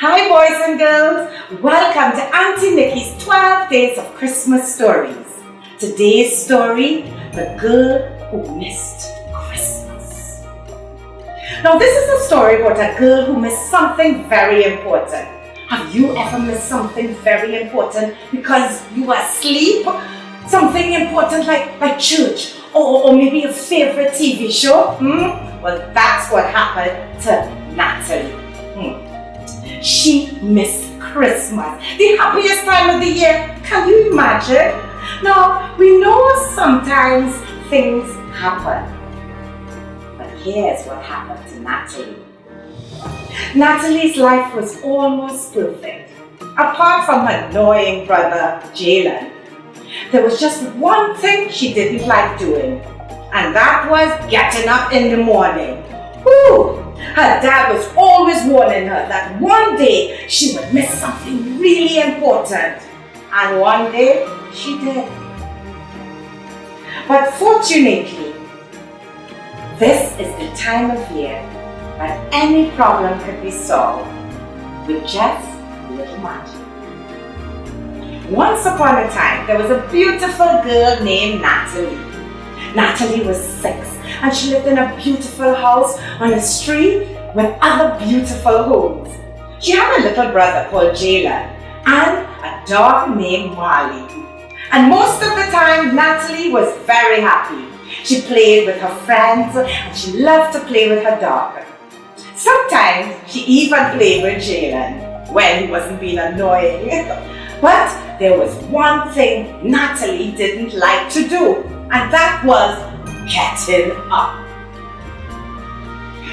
Hi boys and girls, welcome to Auntie Nikki's 12 Days of Christmas Stories. Today's story, The Girl Who Missed Christmas. Now this is a story about a girl who missed something very important. Have you ever missed something very important because you were asleep? Something important like church or maybe a favorite TV show? Well, that's what happened to Natalie. She missed Christmas, the happiest time of the year. Can you imagine? Now, we know sometimes things happen, but here's what happened to Natalie. Natalie's life was almost perfect, apart from her annoying brother, Jalen. There was just one thing she didn't like doing, and that was getting up in the morning. Her dad was always warning her that one day she would miss something really important. And one day she did. But fortunately, this is the time of year that any problem could be solved with just a little magic. Once upon a time, there was a beautiful girl named Natalie. Natalie was 6 and she lived in a beautiful house on a street with other beautiful homes. She had a little brother called Jalen and a dog named Marley. And most of the time, Natalie was very happy. She played with her friends and she loved to play with her dog. Sometimes she even played with Jalen when he wasn't being annoying. But there was one thing Natalie didn't like to do, and that was getting up.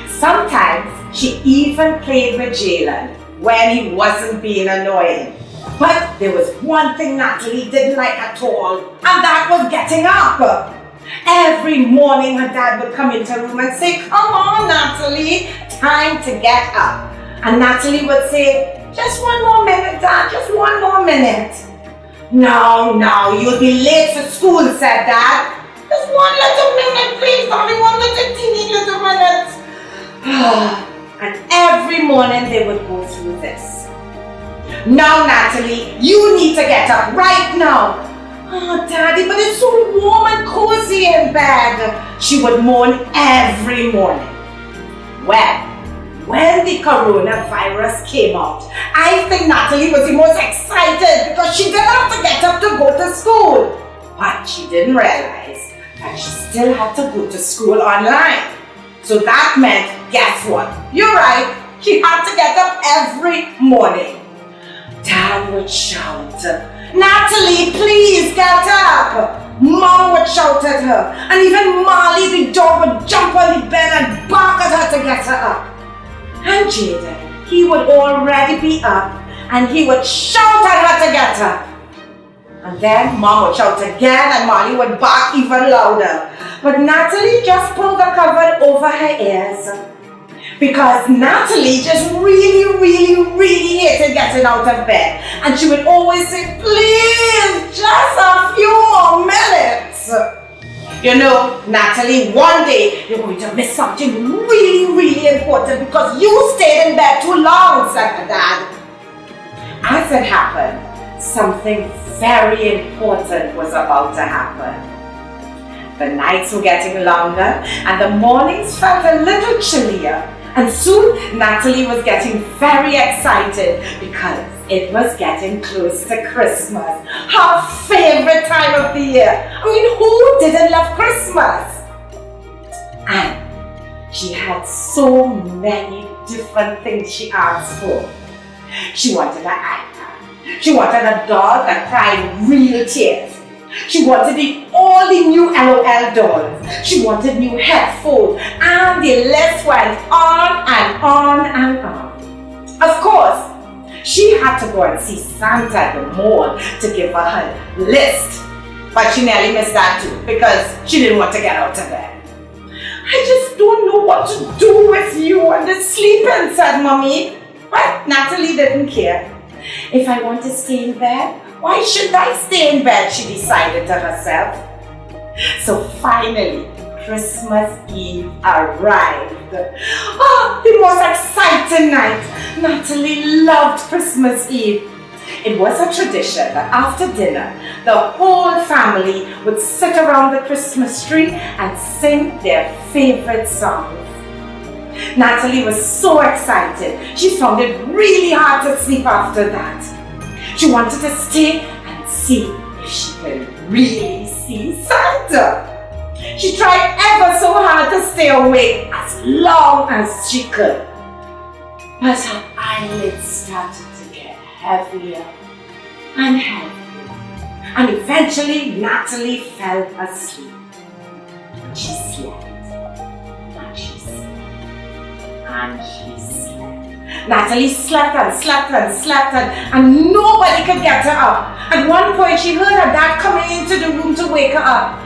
Sometimes she even played with Jalen when he wasn't being annoying. But there was one thing Natalie didn't like at all, and that was getting up. Every morning her dad would come into the room and say, "Come on, Natalie, time to get up." And Natalie would say, "Just one more minute, Dad, just one more minute." No, you'll be late for school," said Dad. "Just one little minute, please, only one little teeny little minute." And every morning they would go through this. "Now, Natalie, you need to get up right now." "Oh, Daddy, but it's so warm and cozy in bed," she would moan every morning. Well, when the coronavirus came out, I think Natalie was the most excited because she didn't have to get up to go to school. But she didn't realize that she still had to go to school online. So that meant, guess what? You're right, she had to get up every morning. Dad would shout, "Natalie, please get up!" Mom would shout at her, and even Marley the dog would jump on the bed and bark at her to get her up. And Jaden, he would already be up, and he would shout at her to get up. And then Mom would shout again, and Marley would bark even louder. But Natalie just pulled the cover over her ears, because Natalie just really hated getting out of bed. And she would always say, "Please, just a few more minutes." You know, Natalie, one day you're going to miss something really important because you stayed in bed too long, said her dad. As it happened, something very important was about to happen. The nights were getting longer and the mornings felt a little chillier. And soon Natalie was getting very excited because it was getting close to Christmas, her favorite time of the year. I mean, who didn't love Christmas? And she had so many different things she asked for. She wanted an iPad. She wanted a doll that cried real tears. She wanted all the new LOL dolls. She wanted new headphones, and the list went on and on and on. Of course, she had to go and see Santa at the mall to give her her list. But she nearly missed that too because she didn't want to get out of bed. "I just don't know what to do with you and the sleeping," said Mommy. But Natalie didn't care. "If I want to stay in bed, why shouldn't I stay in bed?" she decided to herself. So finally, Christmas Eve arrived. Oh, the most exciting night. Natalie loved Christmas Eve. It was a tradition that after dinner, the whole family would sit around the Christmas tree and sing their favorite songs. Natalie was so excited. She found it really hard to sleep after that. She wanted to stay and see if she could really see Santa. She tried ever so hard to stay awake as long as she could. But her eyelids started to get heavier and heavier. And eventually Natalie fell asleep. She slept. And she slept. And she slept. Natalie slept and slept and slept and nobody could get her up. At one point she heard her dad coming into the room to wake her up.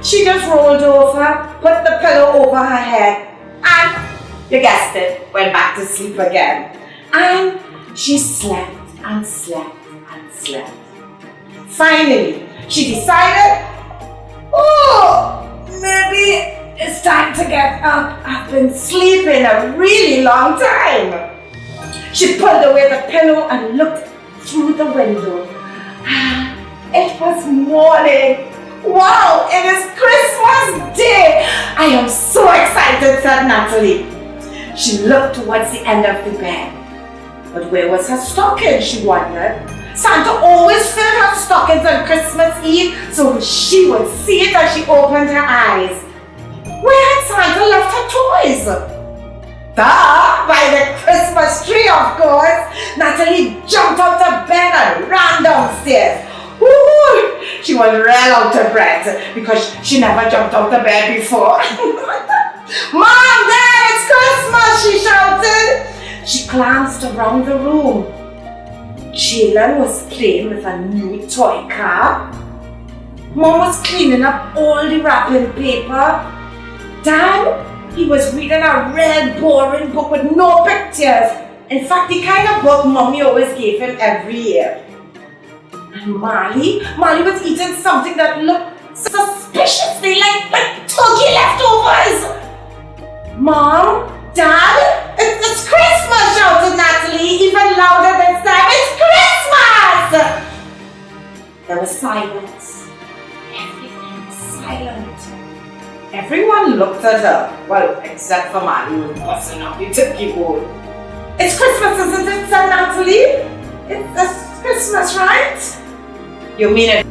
She just rolled over, put the pillow over her head, and you guessed it, went back to sleep again. And she slept and slept and slept. Finally, she decided, maybe it's time to get up. I've been sleeping a really long time. She pulled away the pillow and looked through the window. It was morning. Wow, it is Christmas Day! I am so excited, said Natalie. She looked towards the end of the bed. But where was her stocking, she wondered. Santa always filled her stockings on Christmas Eve so she would see it as she opened her eyes. Where had Santa left her toys? Duh, by the Christmas tree, of course. Natalie jumped out of bed and ran downstairs. Woo! She was real out of breath because she never jumped out of bed before. Mom, Dad, it's Christmas, she shouted. She glanced around the room. Jalen was playing with a new toy car. Mom was cleaning up all the wrapping paper. Dad, he was reading a real boring book with no pictures. In fact, the kind of book Mommy always gave him every year. And Marley was eating something that looked suspiciously like turkey leftovers. Mom, Dad, it's Christmas, shouted Natalie, even louder this time. It's Christmas! There was silence. Everything was silent. Everyone looked at her, well, except for Marley, who was busting up the turkey bowl. It's Christmas, isn't it, said Natalie? It's Christmas, right? You mean it?